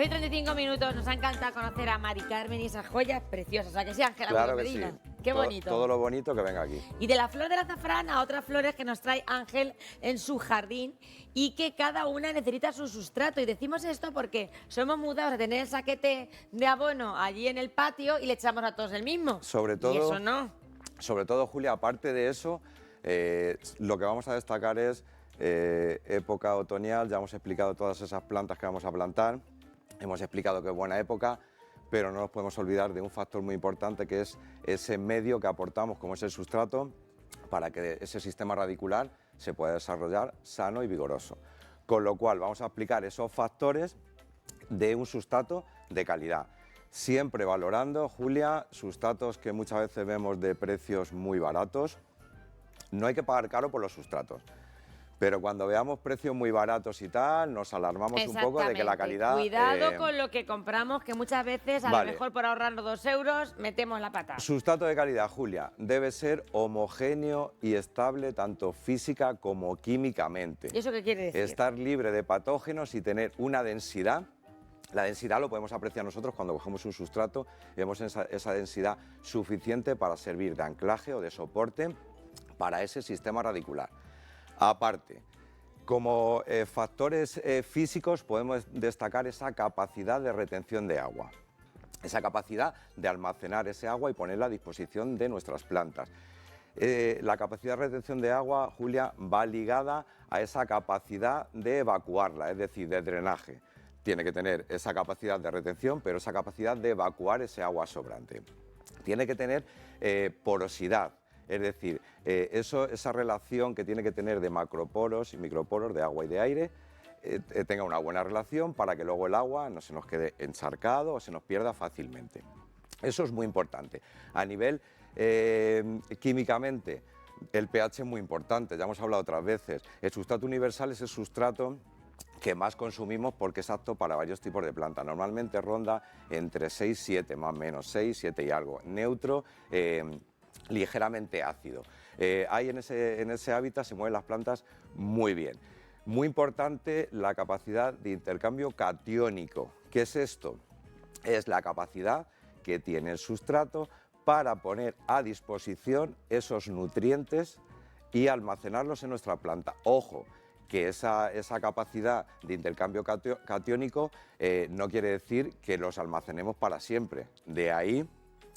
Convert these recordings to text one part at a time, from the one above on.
9 y 35 minutos, nos ha encantado conocer a Mari Carmen y esas joyas preciosas. ¿A que sí, Ángela? Claro que Medina? sí. Qué bonito. Todo lo bonito que venga aquí. Y de la flor del azafrán a otras flores que nos trae Ángel en su jardín y que cada una necesita su sustrato. Y decimos esto porque somos mudados a tener el saquete de abono allí en el patio y le echamos a todos el mismo. Sobre todo, y eso no. Sobre todo, Julia, aparte de eso, lo que vamos a destacar es época otoñal. Ya hemos explicado todas esas plantas que vamos a plantar, hemos explicado que es buena época, pero no nos podemos olvidar de un factor muy importante que es ese medio que aportamos, como es el sustrato, para que ese sistema radicular se pueda desarrollar sano y vigoroso. Con lo cual vamos a explicar esos factores de un sustrato de calidad. Siempre valorando, Julia, sustratos que muchas veces vemos de precios muy baratos. No hay que pagar caro por los sustratos, pero cuando veamos precios muy baratos y tal, nos alarmamos un poco de que la calidad... Cuidado con lo que compramos, que muchas veces, a lo mejor por ahorrarnos 2 euros, metemos la pata. Sustrato de calidad, Julia, debe ser homogéneo y estable tanto física como químicamente. ¿Y eso qué quiere decir? Estar libre de patógenos y tener una densidad. La densidad lo podemos apreciar nosotros cuando cogemos un sustrato y vemos esa densidad suficiente para servir de anclaje o de soporte para ese sistema radicular. Aparte, como factores físicos podemos destacar esa capacidad de retención de agua, esa capacidad de almacenar ese agua y ponerla a disposición de nuestras plantas. La capacidad de retención de agua, Julia, va ligada a esa capacidad de evacuarla, es decir, de drenaje. Tiene que tener esa capacidad de retención, pero esa capacidad de evacuar ese agua sobrante. Tiene que tener porosidad. Es decir, esa relación que tiene que tener de macroporos y microporos, de agua y de aire, tenga una buena relación para que luego el agua no se nos quede encharcado o se nos pierda fácilmente. Eso es muy importante. A nivel químicamente, el pH es muy importante, ya hemos hablado otras veces. El sustrato universal es el sustrato que más consumimos porque es apto para varios tipos de plantas. Normalmente ronda entre 6 y 7, más o menos, 6, 7 y algo. Neutro, ligeramente ácido. Ahí en ese hábitat se mueven las plantas muy bien. Muy importante la capacidad de intercambio catiónico. ¿Qué es esto? Es la capacidad que tiene el sustrato para poner a disposición esos nutrientes y almacenarlos en nuestra planta. Ojo, que esa capacidad de intercambio catiónico no quiere decir que los almacenemos para siempre. De ahí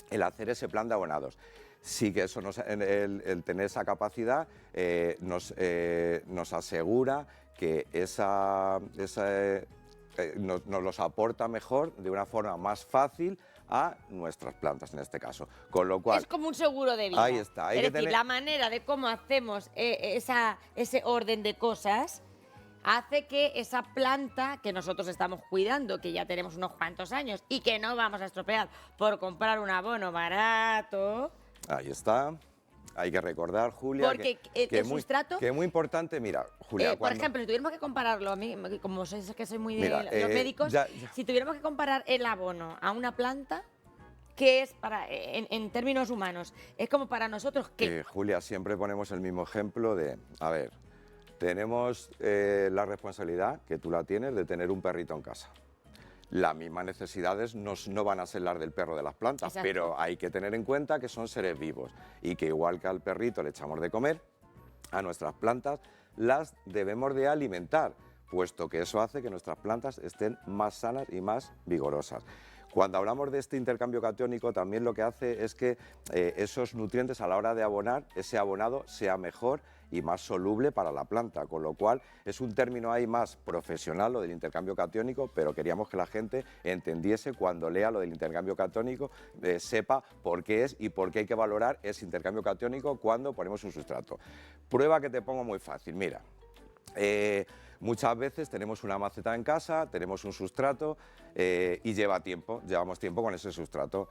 el hacer ese plan de abonados. Sí que eso el tener esa capacidad nos asegura que nos los aporta mejor, de una forma más fácil, a nuestras plantas en este caso. Con lo cual, es como un seguro de vida. Ahí está. Es decir, la manera de cómo hacemos ese orden de cosas hace que esa planta que nosotros estamos cuidando, que ya tenemos unos cuantos años y que no vamos a estropear por comprar un abono barato... Ahí está. Hay que recordar, Julia, porque el sustrato... Que es muy importante, mira, Julia... Por ejemplo, si tuviéramos que compararlo, a mí, como sois que soy muy de los médicos, si tuviéramos que comparar el abono a una planta, ¿qué es en términos humanos? Es como para nosotros que... Julia, siempre ponemos el mismo ejemplo de, a ver, tenemos la responsabilidad, que tú la tienes, de tener un perrito en casa. Las mismas necesidades no van a ser las del perro de las plantas. Exacto. Pero hay que tener en cuenta que son seres vivos y que igual que al perrito le echamos de comer, a nuestras plantas las debemos de alimentar, puesto que eso hace que nuestras plantas estén más sanas y más vigorosas. Cuando hablamos de este intercambio catiónico, también lo que hace es que esos nutrientes a la hora de abonar, ese abonado sea mejor y más soluble para la planta, con lo cual es un término ahí más profesional lo del intercambio catiónico, pero queríamos que la gente entendiese cuando lea lo del intercambio catiónico, sepa por qué es y por qué hay que valorar ese intercambio catiónico cuando ponemos un sustrato. Prueba que te pongo muy fácil, mira. Muchas veces tenemos una maceta en casa, tenemos un sustrato y llevamos tiempo con ese sustrato.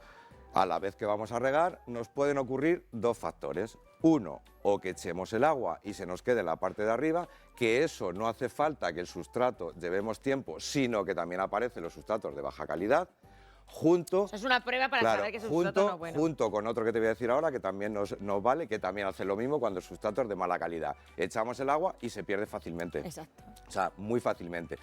A la vez que vamos a regar nos pueden ocurrir dos factores. Uno, o que echemos el agua y se nos quede en la parte de arriba, que eso no hace falta que el sustrato llevemos tiempo, sino que también aparecen los sustratos de baja calidad. Eso es una prueba para saber que ese sustrato no es bueno. Junto con otro que te voy a decir ahora, que también nos vale, que también hace lo mismo cuando el sustrato es de mala calidad. Echamos el agua y se pierde fácilmente. Exacto. O sea, muy fácilmente.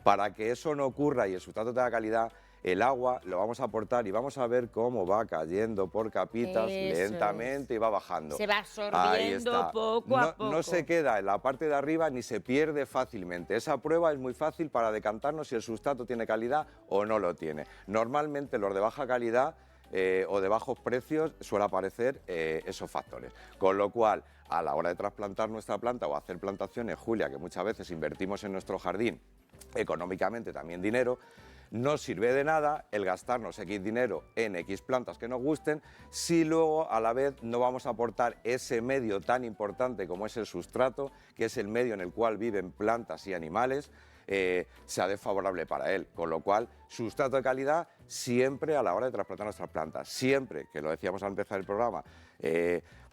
Para que eso no ocurra y el sustrato tenga calidad, el agua lo vamos a aportar y vamos a ver cómo va cayendo por capitas lentamente y va bajando. Se va absorbiendo poco a poco. No se queda en la parte de arriba ni se pierde fácilmente. Esa prueba es muy fácil para decantarnos si el sustrato tiene calidad o no lo tiene. Normalmente los de baja calidad o de bajos precios suele aparecer esos factores. Con lo cual, a la hora de trasplantar nuestra planta o hacer plantaciones, Julia, que muchas veces invertimos en nuestro jardín económicamente también dinero, no sirve de nada el gastarnos X dinero en X plantas que nos gusten si luego a la vez no vamos a aportar ese medio tan importante como es el sustrato, que es el medio en el cual viven plantas y animales, sea desfavorable para él. Con lo cual, sustrato de calidad siempre a la hora de trasplantar nuestras plantas. Siempre, que lo decíamos al empezar el programa,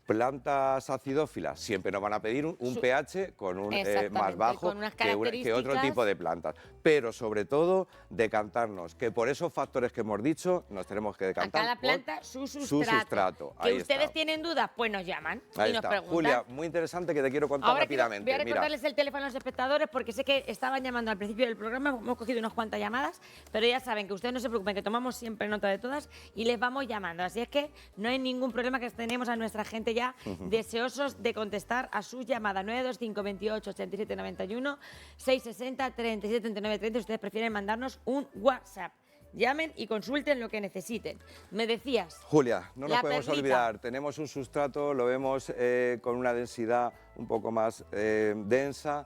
plantas acidófilas siempre nos van a pedir un pH con un más bajo que otro tipo de plantas. Pero sobre todo decantarnos, que por esos factores que hemos dicho nos tenemos que decantar. A cada planta su sustrato. Que ustedes tienen dudas, pues nos llaman y nos preguntan. Julia, muy interesante que te quiero contar rápidamente. Voy a recordarles el teléfono a los espectadores porque sé que estaban llamando al principio del programa, hemos cogido unas cuantas llamadas, pero ya saben que ustedes no se preocupen, que tomamos siempre nota de todas y les vamos llamando. Así es que no hay ningún problema, que tenemos a nuestra gente ya deseosos de contestar a sus llamadas. 925 28 87 91 660 37 39 30. Ustedes prefieren mandarnos un WhatsApp. Llamen y consulten lo que necesiten. Me decías, Julia, no nos podemos olvidar, tenemos un sustrato, lo vemos con una densidad un poco más densa,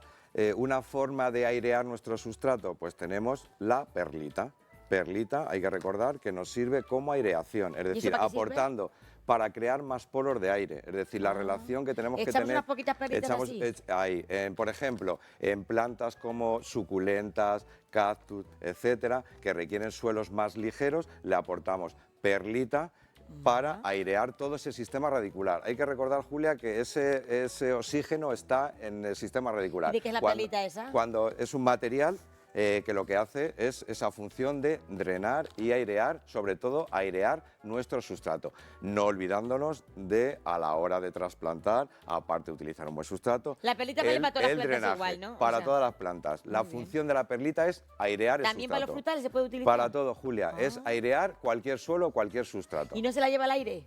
una forma de airear nuestro sustrato, pues tenemos la perlita. Perlita, hay que recordar que nos sirve como aireación, es decir, aportando para crear más poros de aire, es decir, la relación que tenemos que tener. Unas poquitas perlitas así. Ahí, por ejemplo, en plantas como suculentas, cactus, etcétera, que requieren suelos más ligeros, le aportamos perlita para airear todo ese sistema radicular. Hay que recordar, Julia, que ese oxígeno está en el sistema radicular. ¿Y de qué es la perlita esa? Cuando es un material que lo que hace es esa función de drenar y airear, sobre todo airear nuestro sustrato, no olvidándonos de, a la hora de trasplantar, aparte de utilizar un buen sustrato, la perlita vale para todas las plantas drenaje, igual, ¿no? Para todas las plantas. La función de la perlita es airear el sustrato. ¿También para los frutales se puede utilizar? Para todo, Julia. Es airear cualquier suelo, cualquier sustrato. ¿Y no se la lleva al aire?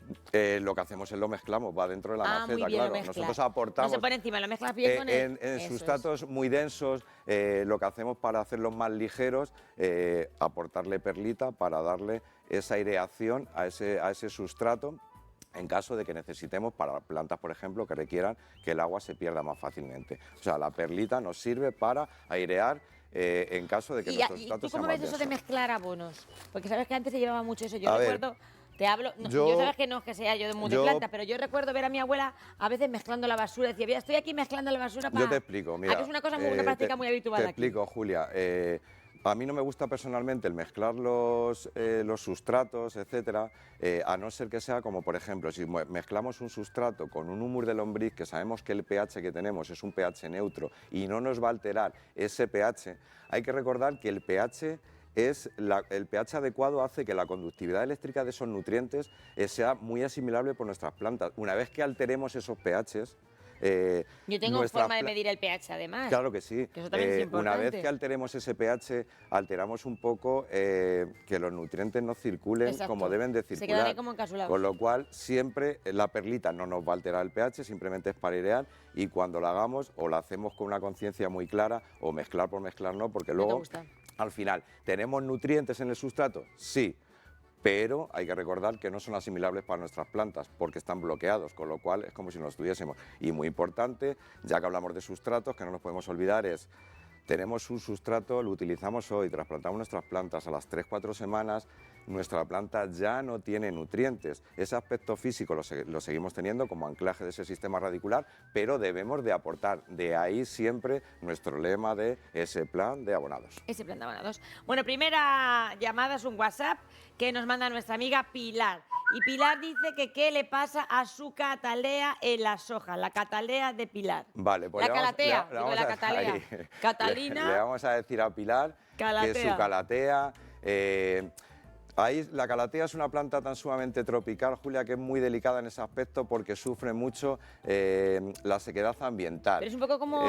Lo que hacemos es lo mezclamos, va dentro de la maceta, muy bien, claro. Nosotros aportamos... No se pone encima, lo mezclas bien con él. En sustratos muy densos, lo que hacemos para hacerlos más ligeros, aportarle perlita para darle esa aireación a ese sustrato en caso de que necesitemos para plantas, por ejemplo, que requieran que el agua se pierda más fácilmente. O sea, la perlita nos sirve para airear en caso de que nuestro sustrato sea más denso. ¿Y tú cómo ves eso de mezclar abonos? Porque sabes que antes se llevaba mucho eso. Yo recuerdo... Te hablo, yo sabes que no es que sea yo de muy de planta, pero yo recuerdo ver a mi abuela a veces mezclando la basura. Decía, mira, estoy aquí mezclando la basura para... Yo te explico, mira. Que es una cosa una práctica muy habitual aquí. Te explico, Julia. A mí no me gusta personalmente el mezclar los sustratos, etcétera, a no ser que sea como, por ejemplo, si mezclamos un sustrato con un humus de lombriz, que sabemos que el pH que tenemos es un pH neutro y no nos va a alterar ese pH, hay que recordar que el pH el pH adecuado hace que la conductividad eléctrica de esos nutrientes sea muy asimilable por nuestras plantas. Una vez que alteremos esos pHs, yo tengo forma de medir el pH, además. Claro que sí. Que eso también es importante. Una vez que alteremos ese pH, alteramos un poco que los nutrientes no circulen como deben de circular. Se quedan ahí como encapsulados. Con lo cual, siempre la perlita no nos va a alterar el pH, simplemente es para airear, y cuando la hagamos, o la hacemos con una conciencia muy clara, o mezclar por mezclar no, porque luego, al final, ¿tenemos nutrientes en el sustrato? Sí. Pero hay que recordar que no son asimilables para nuestras plantas porque están bloqueados, con lo cual es como si no los tuviésemos. Y muy importante, ya que hablamos de sustratos, que no nos podemos olvidar es, tenemos un sustrato, lo utilizamos hoy, trasplantamos nuestras plantas a las 3-4 semanas, nuestra planta ya no tiene nutrientes. Ese aspecto físico lo seguimos teniendo como anclaje de ese sistema radicular, pero debemos de aportar. De ahí siempre nuestro lema de ese plan de abonados. Ese plan de abonados. Bueno, primera llamada es un WhatsApp que nos manda nuestra amiga Pilar. Y Pilar dice que qué le pasa a su catalea en las hojas, la catalea de Pilar. Vale, pues la calatea, digo la catalea. Catalina. Le vamos a decir a Pilar que su calatea... Ahí la calatea es una planta tan sumamente tropical, Julia, que es muy delicada en ese aspecto porque sufre mucho la sequedad ambiental. Pero es un poco como,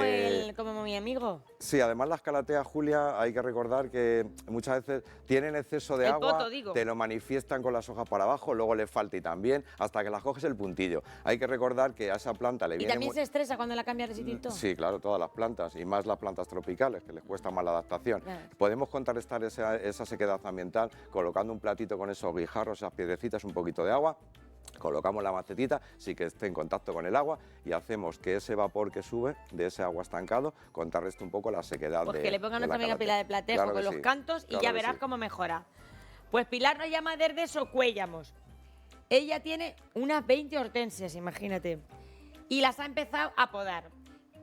como mi amigo. Sí, además las calateas, Julia, hay que recordar que muchas veces tienen exceso de agua, poto, digo. te lo manifiestan con las hojas para abajo, luego les falta y también, hasta que las coges el puntillo. Hay que recordar que a esa planta le ¿Y viene también se estresa cuando la cambias de sitio y todo? Sí, claro, todas las plantas, y más las plantas tropicales, que les cuesta más la adaptación. Claro. Podemos contrarrestar esa sequedad ambiental colocando un platito con esos guijarros, esas piedrecitas, un poquito de agua. Colocamos la macetita, sí que esté en contacto con el agua y hacemos que ese vapor que sube de ese agua estancado contrarreste un poco la sequedad Pues de que le pongan de la nuestra amiga calatea. Pilar de Platejo Claro con que los sí, cantos y claro ya que verás sí. cómo mejora. Pues Pilar nos llama desde Socuéllamos. Ella tiene unas 20 hortensias, imagínate, y las ha empezado a podar.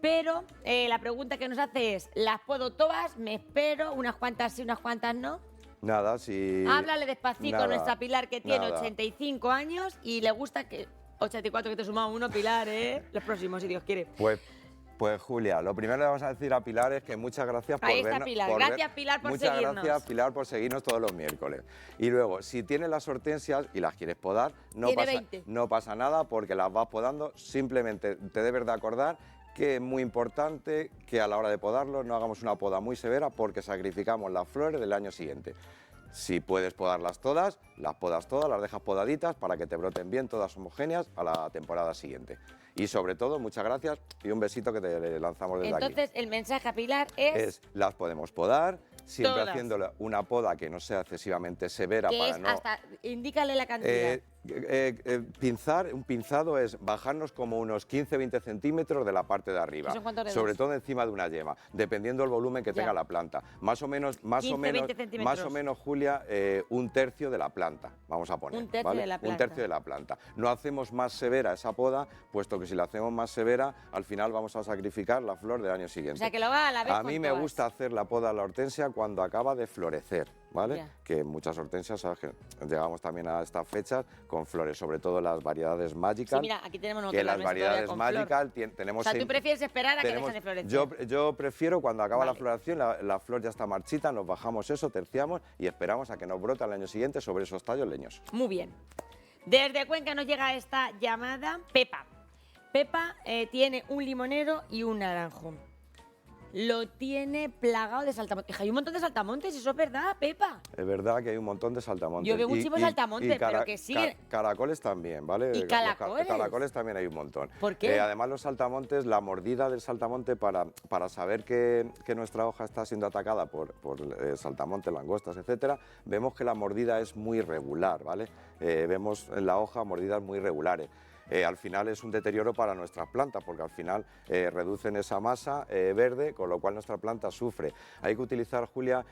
Pero la pregunta que nos hace es, ¿las podo todas? ¿Me espero? ¿Unas cuantas sí, unas cuantas no? Nada, si... Háblale despacito a Nada, nuestra Pilar que tiene nada. 85 años y le gusta que... 84 que te suma uno, Pilar, ¿eh? Los próximos, si Dios quiere. Pues Julia, lo primero que le vamos a decir a Pilar es que muchas gracias por Ahí está vernos. Pilar. Gracias, Pilar, por muchas seguirnos. gracias, Pilar, por seguirnos todos los miércoles. Y luego, si tienes las hortensias y las quieres podar, Tiene 20. no pasa nada porque las vas podando. Simplemente te debes de acordar que es muy importante que a la hora de podarlos no hagamos una poda muy severa porque sacrificamos las flores del año siguiente. Si puedes podarlas todas, las podas todas, las dejas podaditas para que te broten bien, todas homogéneas, a la temporada siguiente. Y sobre todo, muchas gracias y un besito que te lanzamos desde aquí. Entonces, el mensaje a Pilar es Las podemos podar, siempre Todas. haciéndole una poda que no sea excesivamente severa que para es no... hasta... Indícale la cantidad. Un pinzado es bajarnos como unos 15-20 centímetros de la parte de arriba, ¿Eso cuánto dedos? sobre todo encima de una yema, dependiendo del volumen que Ya. tenga la planta. Más o menos, 20 centímetros. Julia, un tercio de la planta, vamos a poner. Un tercio ¿vale? de la Un planta. tercio de la planta. No hacemos más severa esa poda, puesto que si la hacemos más severa, al final vamos a sacrificar la flor del año O siguiente. sea, que lo haga a la vez A con mí me todas. gusta hacer la poda a la hortensia cuando acaba de florecer, ¿vale? Ya. Que muchas hortensias, sabes que llegamos también a estas fechas con flores, sobre todo las variedades Magical. Sí, mira, aquí tenemos que nosotros las la mesa todavía variedades con flor. Magical tenemos... O sea, tú prefieres esperar a que tenemos- dejen de florecer. yo prefiero cuando acaba la Vale. floración, la flor ya está marchita, nos bajamos eso, terciamos y esperamos a que nos brote al año siguiente sobre esos tallos leñosos. Muy bien. Desde Cuenca nos llega esta llamada Pepa. Pepa tiene un limonero y un naranjo. Lo tiene plagado de saltamontes. Hija, hay un montón de saltamontes, eso es verdad, Pepa. Es verdad que hay un montón de saltamontes. Yo veo muchísimos saltamontes, pero que siguen- Caracoles también, ¿vale? ¿Y Los caracoles? caracoles también hay un montón. ¿Por qué? Además, los saltamontes, la mordida del saltamonte para saber que nuestra hoja está siendo atacada por saltamontes, langostas, etcétera, vemos que la mordida es muy regular, ¿vale? Vemos en la hoja mordidas muy regulares. Al final es un deterioro para nuestras plantas porque al final reducen esa masa verde, con lo cual nuestra planta sufre. Hay que utilizar, Julia,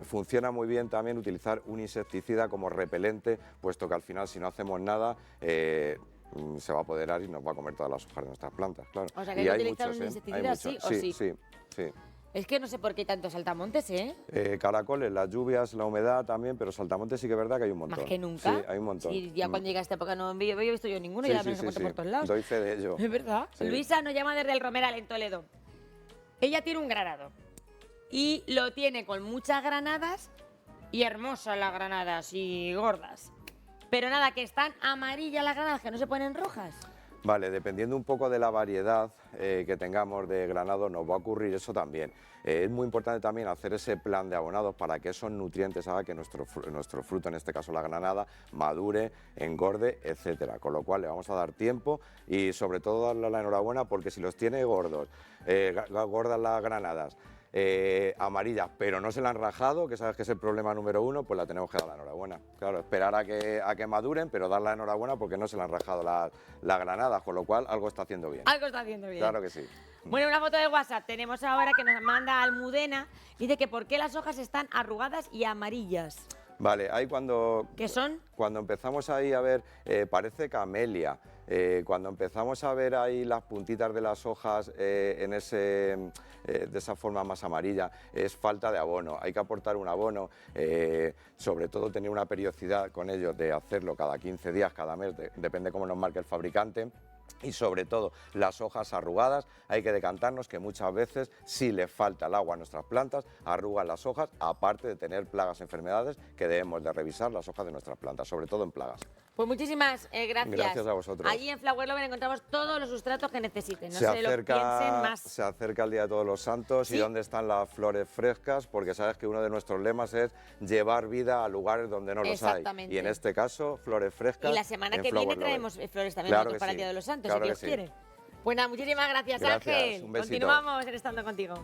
funciona muy bien también utilizar un insecticida como repelente, puesto que al final si no hacemos nada se va a apoderar y nos va a comer todas las hojas de nuestras plantas, claro. O sea, que Y hay que hay utilizar muchos, un Hay insecticida sí muchos. o sí. Sí. Es que no sé por qué hay tantos saltamontes, ¿eh? Caracoles, las lluvias, la humedad también, pero saltamontes sí que es verdad que hay un montón. Más que nunca. Sí, hay un montón. Sí, ya cuando llega esta época no había visto yo ninguno y Sí, ya me los encuentro por todos lados. Doy fe de ello. Es verdad. Sí. Luisa nos llama desde el Romeral, en Toledo. Ella tiene un granado y lo tiene con muchas granadas y hermosas las granadas y gordas. Pero nada, que están amarillas las granadas, que no se ponen rojas. Vale, dependiendo un poco de la variedad que tengamos de granado, nos va a ocurrir eso también. Es muy importante también hacer ese plan de abonados para que esos nutrientes hagan que nuestro fruto, en este caso la granada, madure, engorde, etcétera. Con lo cual le vamos a dar tiempo y sobre todo darle la enhorabuena porque si los tiene gordos, gordas las granadas, amarillas, pero no se la han rajado, que sabes que es el problema número uno, pues la tenemos que dar la enhorabuena. Claro, esperar a que maduren, pero dar la enhorabuena porque no se le han rajado las granadas, con lo cual algo está haciendo bien. Algo está haciendo bien. Claro que sí. Bueno, una foto de WhatsApp tenemos ahora que nos manda Almudena. Dice que por qué las hojas están arrugadas y amarillas. Vale, ahí cuando ¿Qué son? empezamos ahí a ver, parece camelia, cuando empezamos a ver ahí las puntitas de las hojas de esa forma más amarilla, es falta de abono. Hay que aportar un abono, sobre todo tener una periodicidad con ello de hacerlo cada 15 días, cada mes, depende cómo nos marque el fabricante. Y sobre todo las hojas arrugadas, hay que decantarnos que muchas veces si le falta el agua a nuestras plantas, arrugan las hojas, aparte de tener plagas, enfermedades, que debemos de revisar las hojas de nuestras plantas, sobre todo en plagas. Pues muchísimas gracias. Gracias a vosotros. Allí en Flower Lover encontramos todos los sustratos que necesiten, no Se se lo piensen más. Se acerca el Día de Todos los Santos. Sí. ¿Y dónde están las flores frescas? Porque sabes que uno de nuestros lemas es llevar vida a lugares donde no los hay. Exactamente. Y en este caso, flores frescas. Y la semana en que Flower viene Lover. traemos flores también Claro nosotros que para el sí, Día de los Santos, claro si que Dios sí. quiere. Bueno, muchísimas gracias, Gracias, Ángel. un besito. Continuamos en Estando Contigo.